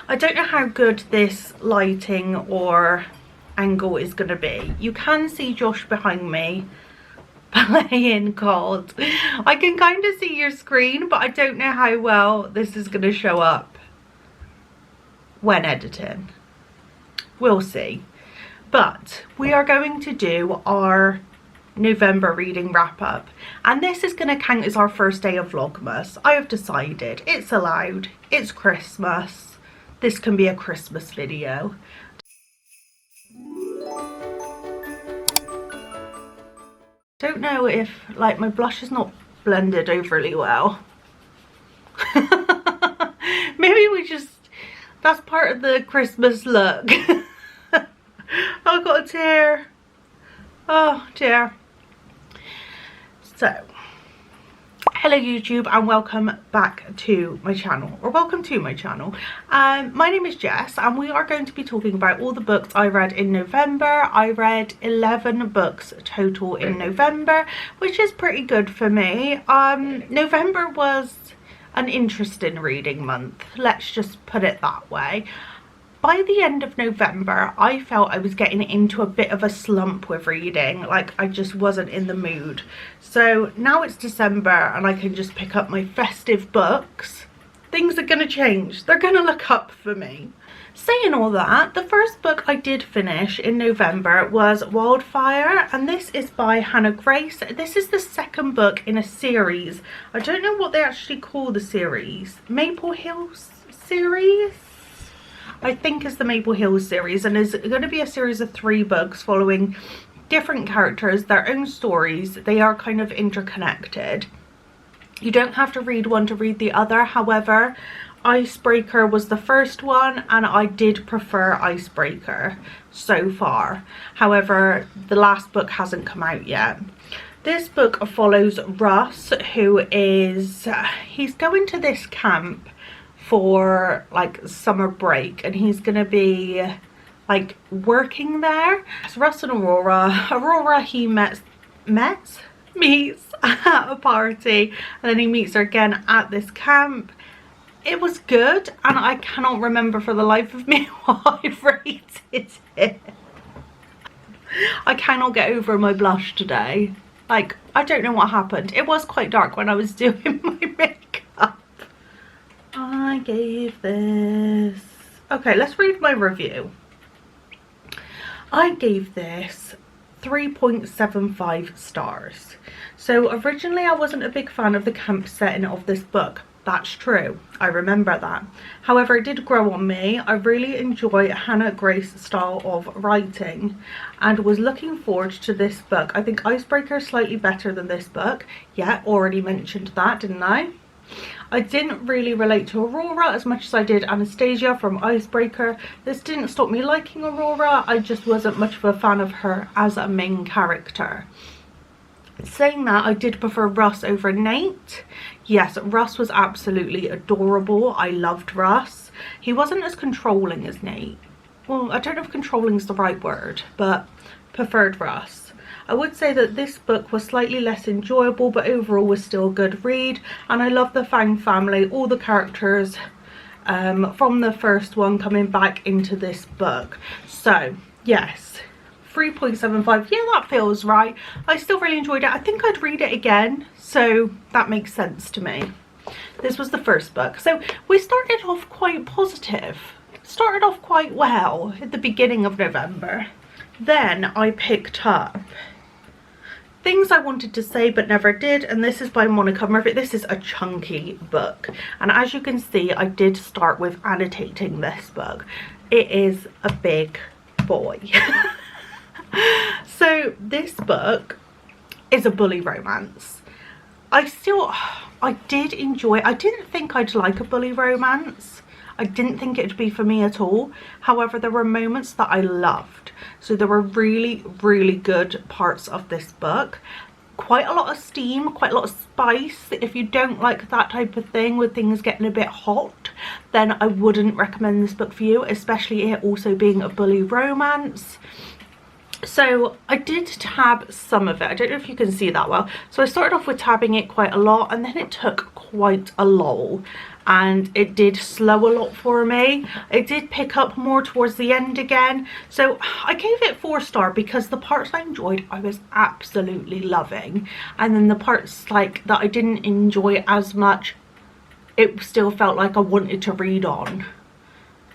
I don't know how good this lighting or angle is going to be. You can see Josh behind me playing cards. I can kind of see your screen, but I don't know how well this is going to show up when editing. We'll see. But we are going to do our November reading wrap up, and this is going to count as our first day of vlogmas. I have decided it's allowed. It's Christmas. This can be a Christmas video. Don't know if like my blush is not blended overly well. Maybe we just, that's part of the Christmas look. I've got a tear. Oh dear. So, hello YouTube and welcome back to my channel, or welcome to my channel. My name is Jess and we are going to be talking about all the books I read in November. I read 11 books total in November, which is pretty good for me. November was an interesting reading month, let's just put it that way. By the end of November, I felt I was getting into a bit of a slump with reading, like I just wasn't in the mood. So now it's December and I can just pick up my festive books. Things are going to change. They're going to look up for me. Saying all that, the first book I did finish in November was Wildfire, and this is by Hannah Grace. This is the second book in a series. I don't know what they actually call the series. Maple Hills series? I think is the Maple Hills series, and is going to be a series of 3 books following different characters, their own stories. They are kind of interconnected. You don't have to read one to read the other. However, Icebreaker was the first one and I did prefer Icebreaker so far. However, the last book hasn't come out yet. This book follows Russ, who is, he's going to this camp for like summer break and he's gonna be like working there. It's Russ and Aurora he meets at a party and then he meets her again at this camp. It was good and I cannot remember for the life of me what I rated it. I cannot get over my blush today. Like, I don't know what happened. It was quite dark when I was doing my makeup. I gave this, okay, let's read my review. I gave this 3.75 stars. So originally I wasn't a big fan of the camp setting of this book. That's true, I remember that. However, it did grow on me. I really enjoy Hannah Grace's style of writing and was looking forward to this book. I think Icebreaker is slightly better than this book. Yeah, already mentioned that, didn't I? I didn't really relate to Aurora as much as I did Anastasia from Icebreaker. This didn't stop me liking Aurora, I just wasn't much of a fan of her as a main character. Saying that, I did prefer Russ over Nate. Yes, Russ was absolutely adorable. I loved Russ. He wasn't as controlling as Nate. Well, I don't know if controlling is the right word, but preferred Russ. I would say that this book was slightly less enjoyable, but overall was still a good read. And I love the Fang family, all the characters from the first one coming back into this book. So, yes, 3.75. Yeah, that feels right. I still really enjoyed it. I think I'd read it again, so that makes sense to me. This was the first book. So we started off quite positive. Started off quite well at the beginning of November. Then I picked up Things I Wanted to Say But Never Did, and this is by Monica Murphy. This is a chunky book, and as you can see, I did start with annotating this book. It is a big boy. So this book is a bully romance. I did enjoy, I didn't think I'd like a bully romance. I didn't think it would be for me at all. However, there were moments that I loved. So there were really, really good parts of this book. Quite a lot of steam, quite a lot of spice. If you don't like that type of thing with things getting a bit hot, then I wouldn't recommend this book for you, especially it also being a bully romance. So I did tab some of it. I don't know if you can see that well. So I started off with tabbing it quite a lot, and then it took quite a lull. and it did slow a lot for me. It did pick up more towards the end again, so I gave it 4-star because the parts I enjoyed I was absolutely loving, and then the parts like that I didn't enjoy as much, it still felt like I wanted to read on.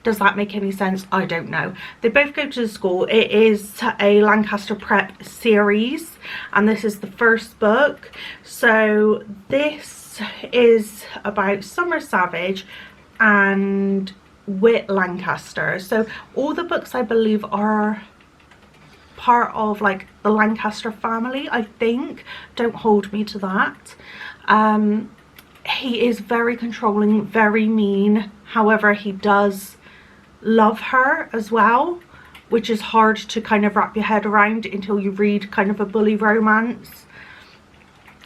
Does that make any sense? I don't know. They both go to the school. It is a Lancaster Prep series, and this is the first book. So this is about Summer Savage and Whit Lancaster. So all the books I believe are part of like the Lancaster family, I think. Don't hold me to that. He is very controlling, very mean. However, he does love her as well, which is hard to kind of wrap your head around until you read kind of a bully romance.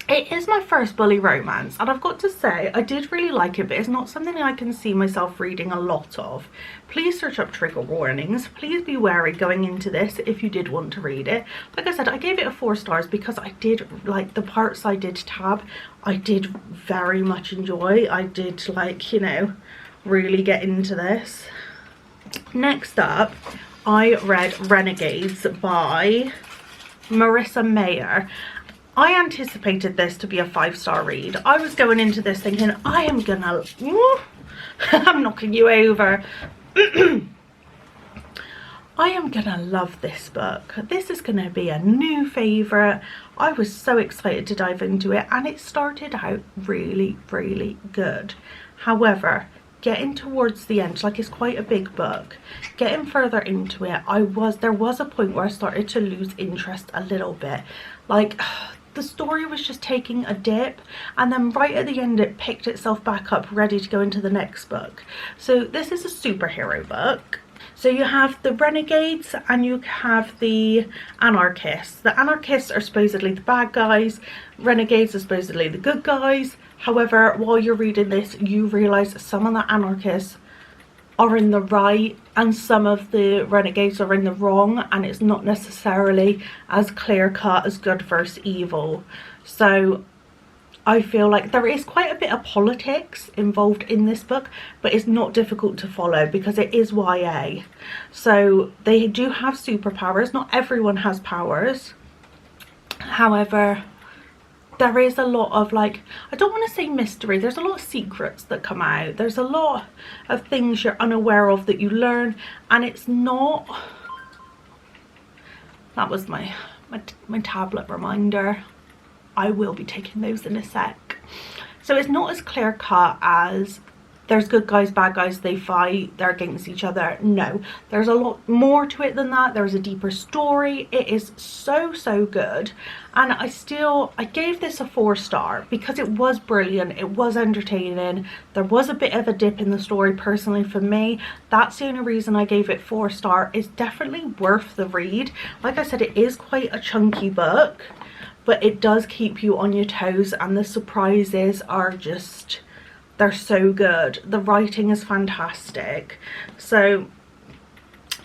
It is my first bully romance, and I've got to say I did really like it, but it's not something I can see myself reading a lot of. Please search up trigger warnings. Please be wary going into this if you did want to read it. Like I said, I gave it a 4 stars because I did like the parts I did tab. I did very much enjoy. I did like, you know, really get into this. Next up, I read Renegades by Marissa Mayer. I anticipated this to be a 5-star read. I was going into this thinking, I am gonna, I'm knocking you over. I am gonna love this book. This is gonna be a new favourite. I was so excited to dive into it, and it started out really, really good. However, getting towards the end, like it's quite a big book, getting further into it, there was a point where I started to lose interest a little bit. Like the story was just taking a dip, and then right at the end it picked itself back up ready to go into the next book. So this is a superhero book. So you have the Renegades and you have the Anarchists. The Anarchists are supposedly the bad guys, Renegades are supposedly the good guys. However, while you're reading this, you realise some of the Anarchists are in the right and some of the Renegades are in the wrong, and it's not necessarily as clear cut as good versus evil. So I feel like there is quite a bit of politics involved in this book, but it's not difficult to follow because it is YA. So they do have superpowers. Not everyone has powers. However, there is a lot of, like, I don't want to say mystery, there's a lot of secrets that come out. There's a lot of things you're unaware of that you learn, and it's not, that was my tablet reminder. I will be taking those in a sec. So it's not as clear cut as there's good guys, bad guys, they fight, they're against each other. No, there's a lot more to it than that. There's a deeper story. It is so, so good. And I gave this a 4-star because it was brilliant. It was entertaining. There was a bit of a dip in the story personally for me. That's the only reason I gave it 4-star. It's definitely worth the read. Like I said, it is quite a chunky book, but it does keep you on your toes, and the surprises are just, they're so good. The writing is fantastic. So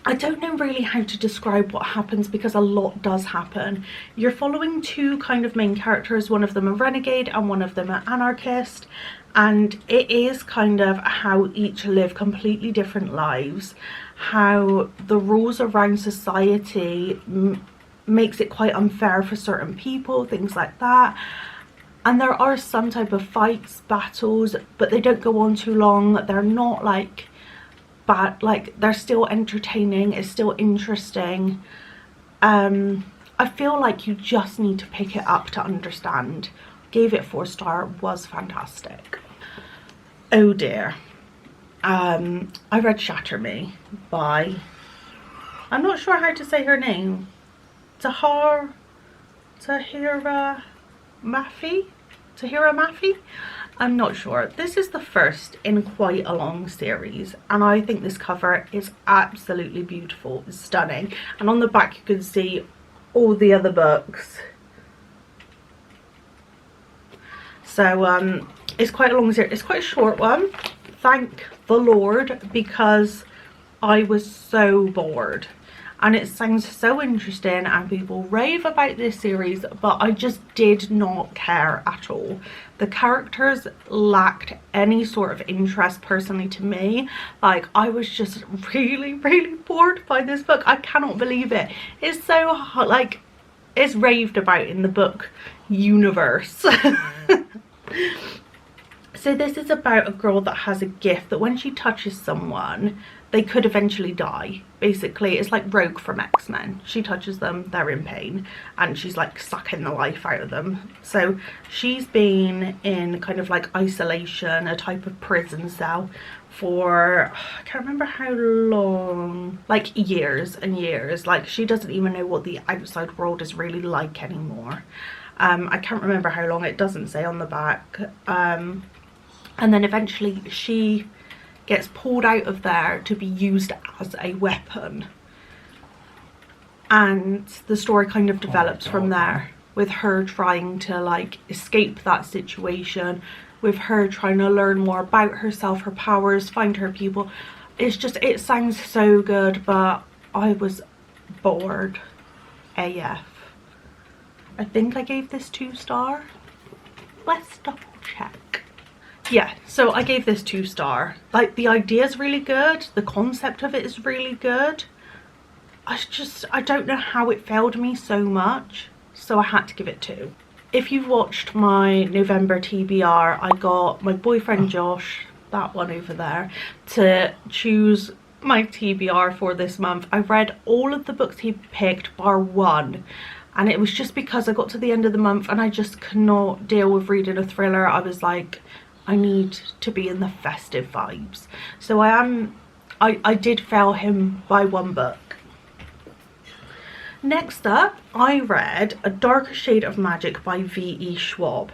I don't know really how to describe what happens because a lot does happen. You're following 2 kind of main characters, one of them a renegade and one of them an anarchist, and it is kind of how each live completely different lives, how the rules around society makes it quite unfair for certain people, things like that. And there are some type of fights, battles, but they don't go on too long. They're not like bad, like they're still entertaining. It's still interesting. I feel like you just need to pick it up to understand. Gave it 4-star, was fantastic. Oh dear. I read Shatter Me by, I'm not sure how to say her name. Tahira Mafi? I'm not sure. This is the first in quite a long series, and I think this cover is absolutely beautiful. It's stunning, and on the back you can see all the other books. So it's quite a long series. It's quite a short one, thank the Lord, because I was so bored. And it sounds so interesting and people rave about this series, but I just did not care at all. The characters lacked any sort of interest personally to me. Like, I was just really, really bored by this book. I cannot believe it. It's so hot, like, it's raved about in the book universe. So this is about a girl that has a gift that when she touches someone, they could eventually die. Basically, it's like Rogue from X-Men. She touches them, they're in pain, and she's like sucking the life out of them. So she's been in kind of like isolation, a type of prison cell for, I can't remember how long, like years and years. Like, she doesn't even know what the outside world is really like anymore. I can't remember how long, it doesn't say on the back. And then eventually she gets pulled out of there to be used as a weapon. And the story kind of develops from there, with her trying to like escape that situation, with her trying to learn more about herself, her powers, find her people. It's just, it sounds so good, but I was bored AF. I think I gave this 2-star. Let's double check. Yeah, so I gave this 2-star. Like, the idea is really good, the concept of it is really good. I don't know how it failed me so much, so I had to give it 2. If you've watched my November TBR, I got my boyfriend Josh, that one over there, to choose my TBR for this month. I read all of the books he picked bar one, and it was just because I got to the end of the month and I just could not deal with reading a thriller. I was like, I need to be in the festive vibes. So I did fail him by 1 book. Next up, I read A Darker Shade of Magic by V.E. Schwab.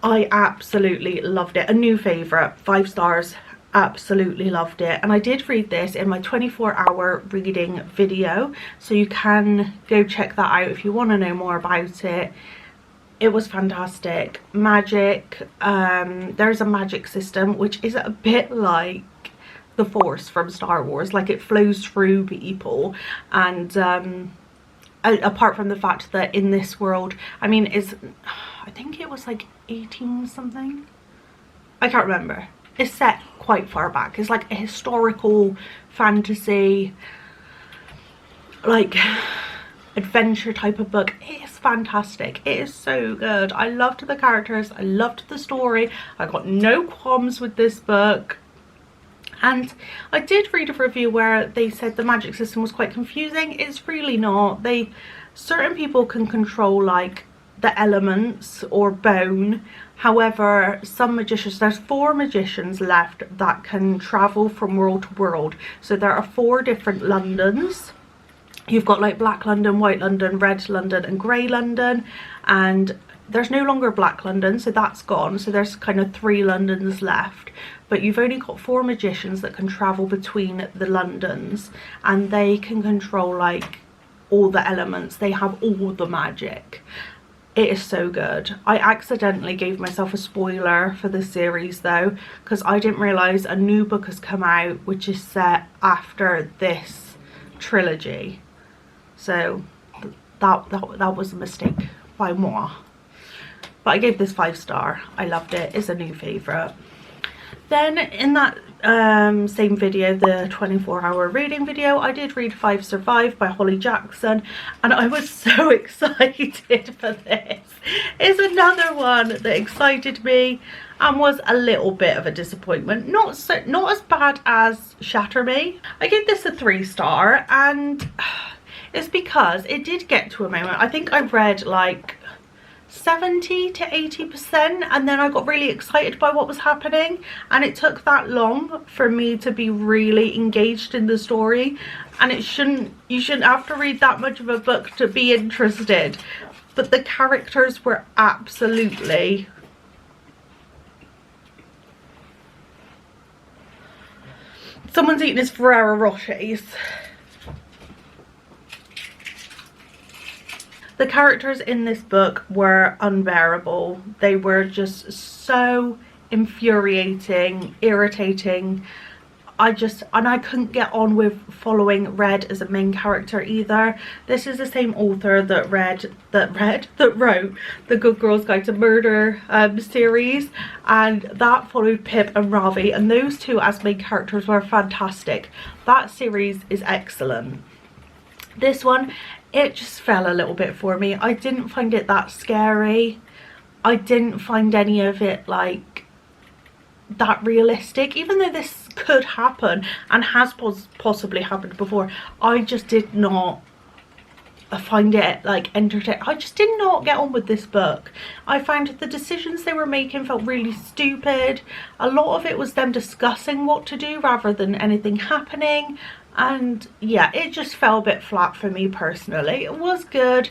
I absolutely loved it. A new favourite, 5 stars, absolutely loved it. And I did read this in my 24-hour reading video, so you can go check that out if you want to know more about it. It was fantastic. Magic, there's a magic system which is a bit like the Force from Star Wars, like it flows through people. And apart from the fact that in this world, I mean, I think it was like 18 something, I can't remember. It's set quite far back. It's like a historical fantasy, like adventure type of book. It is fantastic. It is so good. I loved the characters, I loved the story. I got no qualms with this book. And I did read a review where they said the magic system was quite confusing. It's really not. Certain people can control like the elements or bone. However, some magicians, there's 4 magicians left that can travel from world to world. So there are 4 different Londons. You've got like Black London, White London, Red London and Grey London, and there's no longer Black London, so that's gone. So there's kind of 3 Londons left, but you've only got 4 magicians that can travel between the Londons, and they can control like all the elements. They have all the magic. It is so good. I accidentally gave myself a spoiler for this series though, because I didn't realise a new book has come out which is set after this trilogy. So that was a mistake by moi. But I gave this 5 star. I loved it. It's a new favourite. Then in that same video, the 24-hour reading video, I did read 5 Survive by Holly Jackson, and I was so excited for this. It's another one that excited me and was a little bit of a disappointment. Not as bad as Shatter Me. I gave this a 3 star, and it's because it did get to a moment. I think I read like 70 to 80%, and then I got really excited by what was happening, and it took that long for me to be really engaged in the story. And you shouldn't have to read that much of a book to be interested, but the characters were absolutely someone's eating his Ferrero Rochers. The characters in this book were unbearable. They were just so infuriating, irritating. I couldn't get on with following Red as a main character either. This is the same author that wrote the Good Girls Guide to Murder series, and that followed Pip and Ravi, and those two as main characters were fantastic. That series is excellent. This one, it just fell a little bit for me. I didn't find it that scary. I didn't find any of it like that realistic, even though this could happen and has possibly happened before. I just did not find it like entertaining. I just did not get on with this book. I found the decisions they were making felt really stupid. A lot of it was them discussing what to do rather than anything happening, and yeah, it just fell a bit flat for me personally. It was good.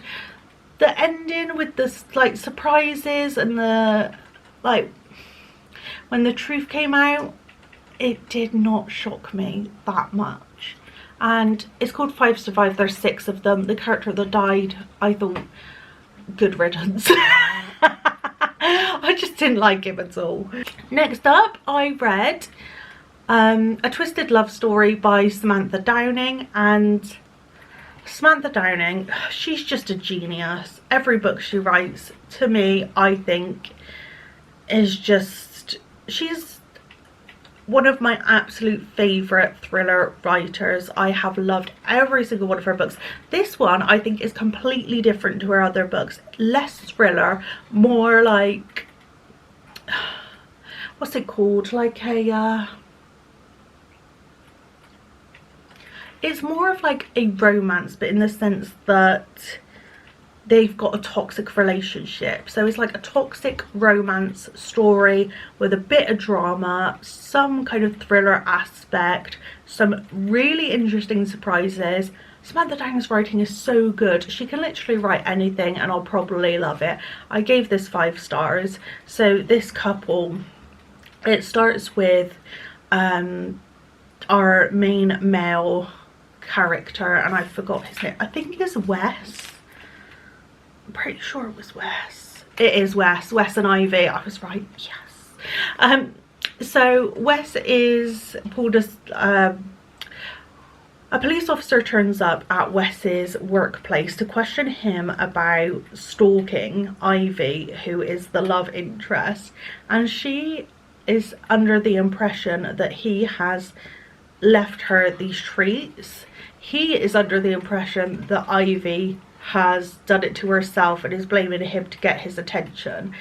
The ending with the like surprises and the like when the truth came out, it did not shock me that much. And it's called 5 Survived. There's 6 of them. The character that died, I thought, good riddance. I just didn't like him at all. Next up, I read A Twisted Love Story by Samantha Downing. And Samantha Downing, she's just a genius. Every book she writes, to me, I think, is just, she's one of my absolute favourite thriller writers. I have loved every single one of her books. This one I think is completely different to her other books. Less thriller, more like, what's it called, like a it's more of like a romance, but in the sense that they've got a toxic relationship. So it's like a toxic romance story with a bit of drama, some kind of thriller aspect, some really interesting surprises. Samantha Downing's writing is so good. She can literally write anything and I'll probably love it. I gave this 5 stars. So this couple, it starts with our main male character, and I forgot his name. I think it's Wes. I'm pretty sure it was Wes. It is Wes. Wes and Ivy. I was right. Yes. So Wes is pulled a police officer turns up at Wes's workplace to question him about stalking Ivy, who is the love interest, and she is under the impression that he has left her these treats. He is under the impression that Ivy has done it to herself and is blaming him to get his attention,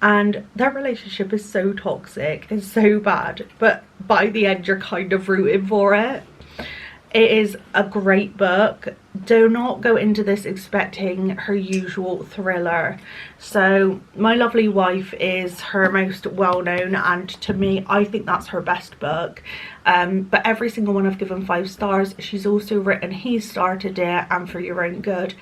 and their relationship is so toxic, it's so bad, but by the end you're kind of rooting for it. It is a great book. Do not go into this expecting her usual thriller. So My Lovely Wife is her most well-known, and to me I think that's her best book, but every single one I've given 5 stars. She's also written He Started It and For Your Own Good,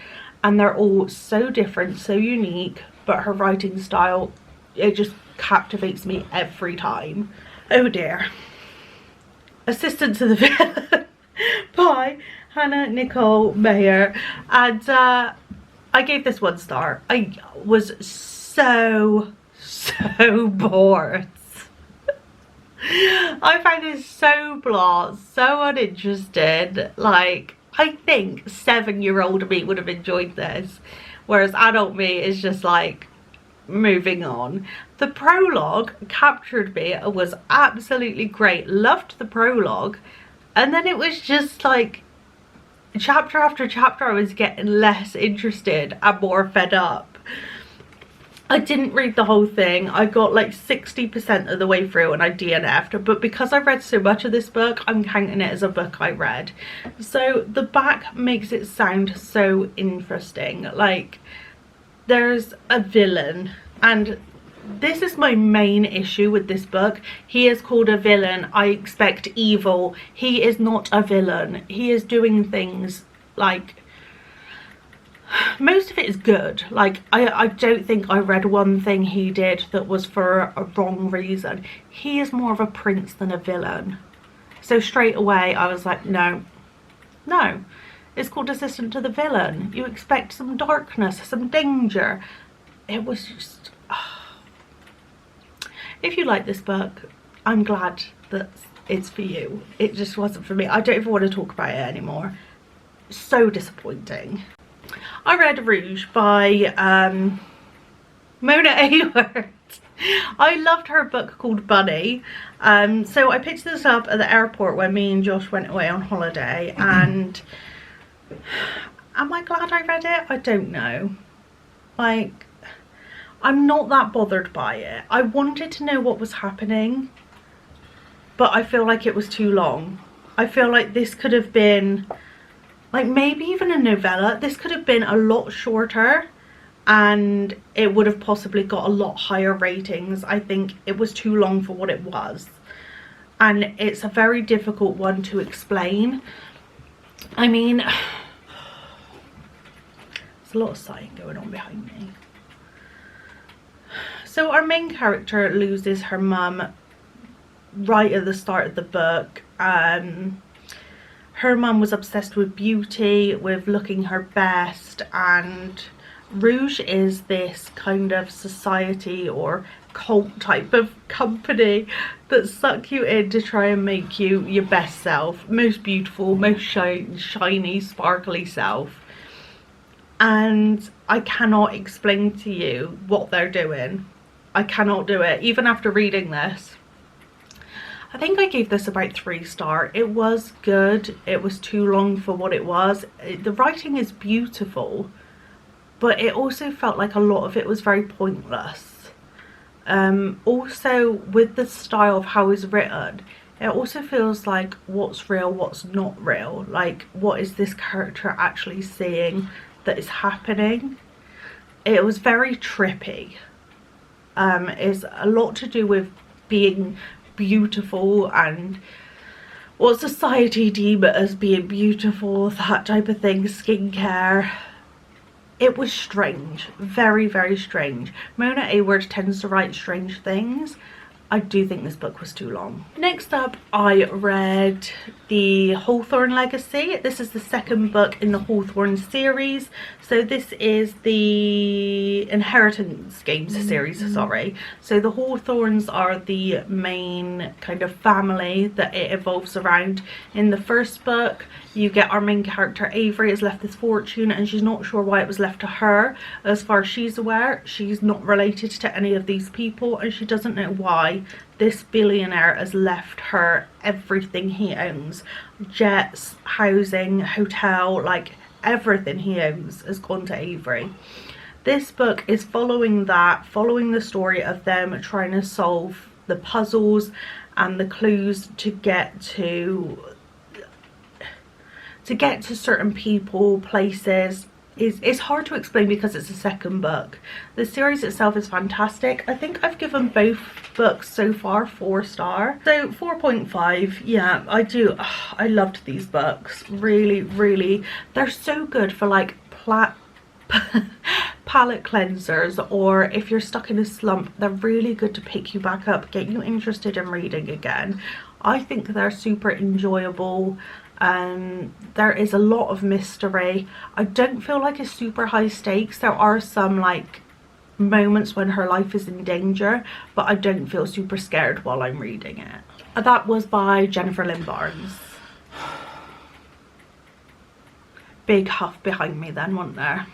and they're all so different, so unique, but her writing style, it just captivates me every time. Oh dear. Assistant to the Villain by Hannah Nicole Mayer, and I gave this 1 star. I was so bored. I found it so blah, so uninterested. Like, I think 7-year-old me would have enjoyed this, whereas adult me is just like moving on. The prologue captured me. It was absolutely great. Loved the prologue, and then it was just like chapter after chapter I was getting less interested and more fed up. I didn't read the whole thing. I got like 60% of the way through and I DNF'd, but because I read so much of this book, I'm counting it as a book I read. So the back makes it sound so interesting. Like, there's a villain, and this is my main issue with this book. He is called a villain. I expect evil. He is not a villain. He is doing things like, most of it is good. Like, I don't think I read one thing he did that was for a wrong reason. He is more of a prince than a villain. So straight away I was like, no. It's called Assistant to the Villain. You expect some darkness, some danger. It was just... If you like this book, I'm glad that it's for you. It just wasn't for me. I don't even want to talk about it anymore. So disappointing. I read Rouge by Mona Award. I loved her book called Bunny. So I picked this up at the airport when me and Josh went away on holiday, and am I glad I read it? I don't know. Like, I'm not that bothered by it. I wanted to know what was happening, but I feel like it was too long. I feel like this could have been, like, maybe even a novella. This could have been a lot shorter and it would have possibly got a lot higher ratings. I think it was too long for what it was. And it's a very difficult one to explain. I mean, there's a lot of sighing going on behind me. So our main character loses her mum right at the start of the book. Her mum was obsessed with beauty, with looking her best, and Rouge is this kind of society or cult type of company that suck you in to try and make you your best self, most beautiful, most shiny, sparkly self. And I cannot explain to you what they're doing. I cannot do it. Even after reading this, I think I gave this about 3 stars. It was good. It was too long for what it was. The writing is beautiful, but it also felt like a lot of it was very pointless. Also, with the style of how it's written, it also feels like what's real, what's not real. Like, what is this character actually seeing that is happening? It was very trippy. It's a lot to do with being beautiful and what society deem as being beautiful, that type of thing, skincare. It was strange, very, very strange. Mona Award tends to write strange things. I do think this book was too long. Next up, I read The Hawthorne Legacy. This is the 2nd book in the Hawthorne series. So this is the Inheritance Games series, sorry. So the Hawthorns are the main kind of family that it evolves around. In the 1st book, you get our main character Avery is left this fortune and she's not sure why it was left to her. As far as she's aware, she's not related to any of these people and she doesn't know why this billionaire has left her everything he owns. Jets, housing, hotel, like everything he owns has gone to Avery. This book is following that, following the story of them trying to solve the puzzles and the clues to get to certain people, places. It's hard to explain because it's a 2nd book. The series itself is fantastic. I think I've given both books so far 4 stars. So 4.5, yeah, I do. I loved these books. Really, really. They're so good for like palette cleansers, or if you're stuck in a slump, they're really good to pick you back up, get you interested in reading again. I think they're super enjoyable. There is a lot of mystery. I don't feel like it's super high stakes. There are some like moments when her life is in danger, but I don't feel super scared while I'm reading it. That was by Jennifer Lynn Barnes. Big huff behind me then, wasn't there?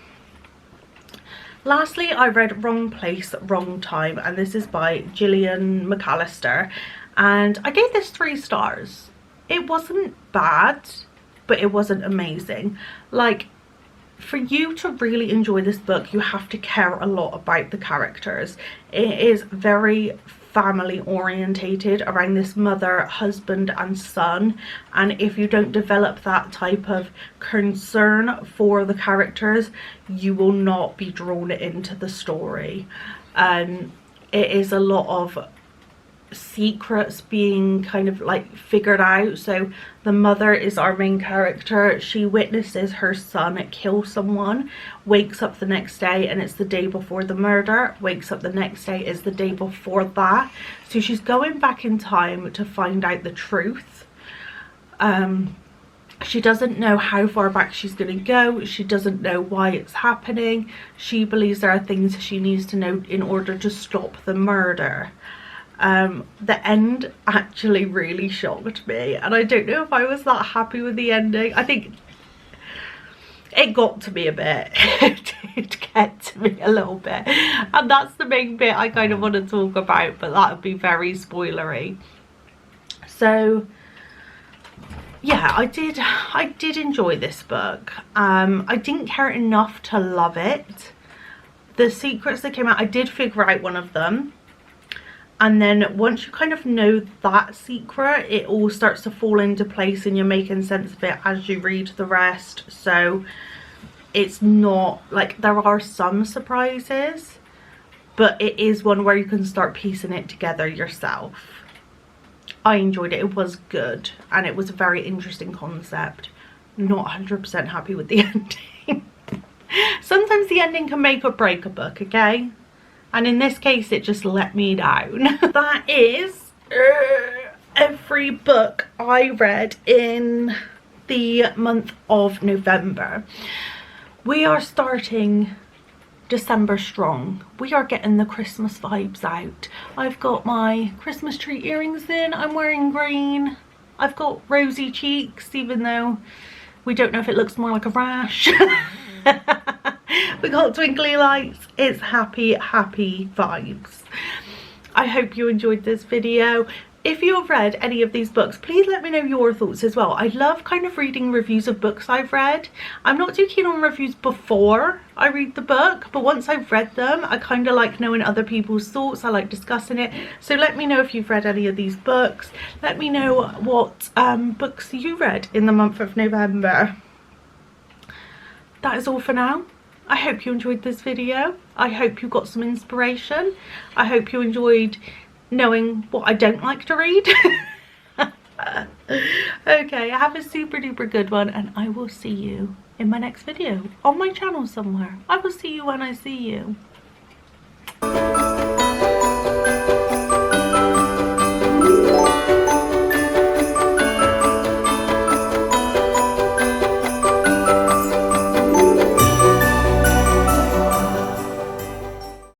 Lastly, I read Wrong Place, Wrong Time, and this is by Gillian McAllister, and I gave this 3 stars. It wasn't bad, but it wasn't amazing. Like, for you to really enjoy this book, you have to care a lot about the characters. It is very family orientated around this mother, husband and son, and if you don't develop that type of concern for the characters, you will not be drawn into the story. It is a lot of secrets being kind of like figured out. So the mother is our main character. She witnesses her son kill someone, wakes up the next day and it's the day before the murder, wakes up the next day is the day before that. So she's going back in time to find out the truth. She doesn't know how far back she's going to go. She doesn't know why it's happening. She believes there are things she needs to know in order to stop the murder. The end actually really shocked me, and I don't know if I was that happy with the ending. I think it got to me a bit. It did get to me a little bit, and that's the main bit I kind of want to talk about, but that would be very spoilery. So yeah, I did enjoy this book. I didn't care enough to love it. The secrets that came out, I did figure out one of them, and then once you kind of know that secret, it all starts to fall into place and you're making sense of it as you read the rest. So it's not like, there are some surprises, but it is one where you can start piecing it together yourself. I enjoyed it. It was good, and it was a very interesting concept. Not 100% happy with the ending. Sometimes the ending can make or break a book, okay? And in this case, it just let me down. That is every book I read in the month of November. We are starting December strong. We are getting the Christmas vibes out. I've got my Christmas tree earrings in. I'm wearing green. I've got rosy cheeks, even though we don't know if it looks more like a rash. We got twinkly lights. It's happy vibes. I hope you enjoyed this video. If you have read any of these books, please let me know your thoughts as well. I love kind of reading reviews of books I've read. I'm not too keen on reviews before I read the book, but once I've read them, I kind of like knowing other people's thoughts. I like discussing it. So let me know if you've read any of these books. Let me know what books you read in the month of November. That is all for now. I hope you enjoyed this video. I hope you got some inspiration. I hope you enjoyed knowing what I don't like to read. Okay, have a super duper good one, and I will see you in my next video on my channel somewhere. I will see you when I see you.